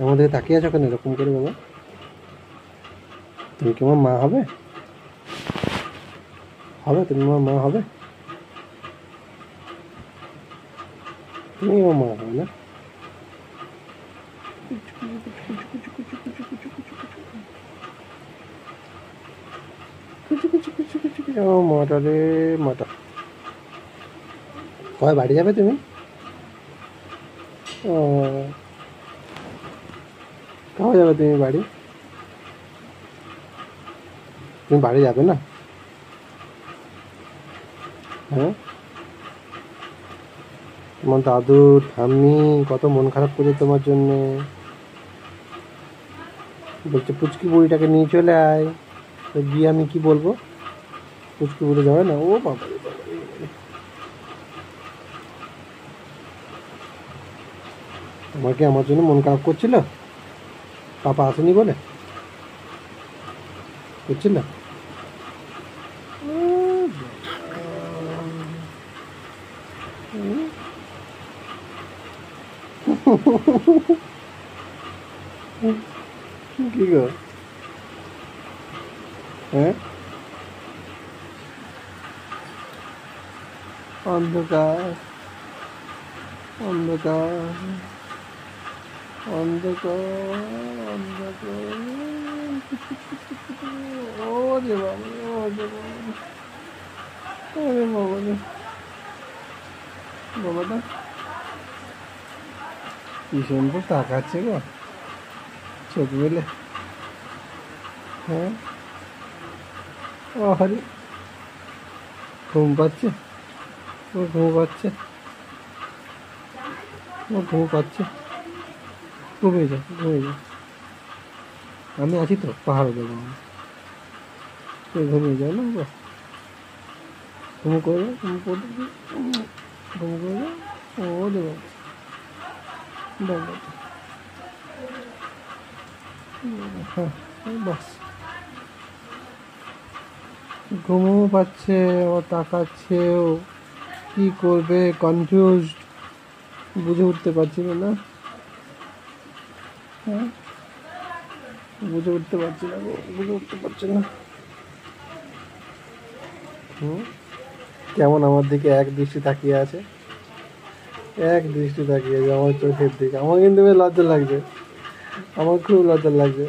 আমার দিকে তাকিয়ে আছো কেন এরকম করে বাবা? তুমি কি আমার মা হবে? হবে তুমি আমার মা হবে? তুমি আমার মা হবে না? ও মাটা রে মাটা। কবে বাড়ি যাবে তুমি? ও, কবে যাবে তুমি বাড়ি? তুমি বাড়ি যাবে না? হ্যাঁ, তোমার দাদু ঠাম্মি কত মন খারাপ করছে তোমার জন্যে। বলছে পুচকি বুড়িটাকে নিয়ে চলে আয়। তো গিয়ে আমি কি বলবো? পুচকি বুড়ি যাবে না? ও বাবা রে বাবা রে। তোমার কি আমার জন্য মন খারাপ করছিল? পাপা আসেনি বলে করছিল? কি গো? হ্যাঁ, অন্ধকার অন্ধকার অন্ধকার অন্ধকার। ও রে বাবা, ও রে বাবা, ওরে বাবা রে বাবাটা কি সুন্দর তাকাচ্ছে গো চোখ মেলে। হ্যাঁ, ও হরি ঘুম পাচ্ছে, ও ঘুম পাচ্ছে, ও ঘুম পাচ্ছে। ঘুমিয়ে যা, ঘুমিয়ে যা, আমি আছি তো, পাহাড় দেবো আমি। তুই ঘুমিয়ে যাও না গো, ঘুম করে যাও, ঘুম করে ঘুম করে যাও। ও দেবো বাবা, হ্যাঁ বাস। ঘুমও পাচ্ছে, ও তাকাচ্ছেও, কি করবে কনফিউজ, বুঝে উঠতে পারছি না। হ্যাঁ, বুঝে উঠতে পারছি না গো, বুঝে উঠতে পারছি না। হুম, কেমন আমার দিকে এক দৃষ্টি তাকিয়ে আছে, এক দৃষ্টি তাকিয়ে আছে আমার চোখের দিকে। আমার কিন্তু বেশ লজ্জা লাগছে, আমার খুব লজ্জা লাগছে।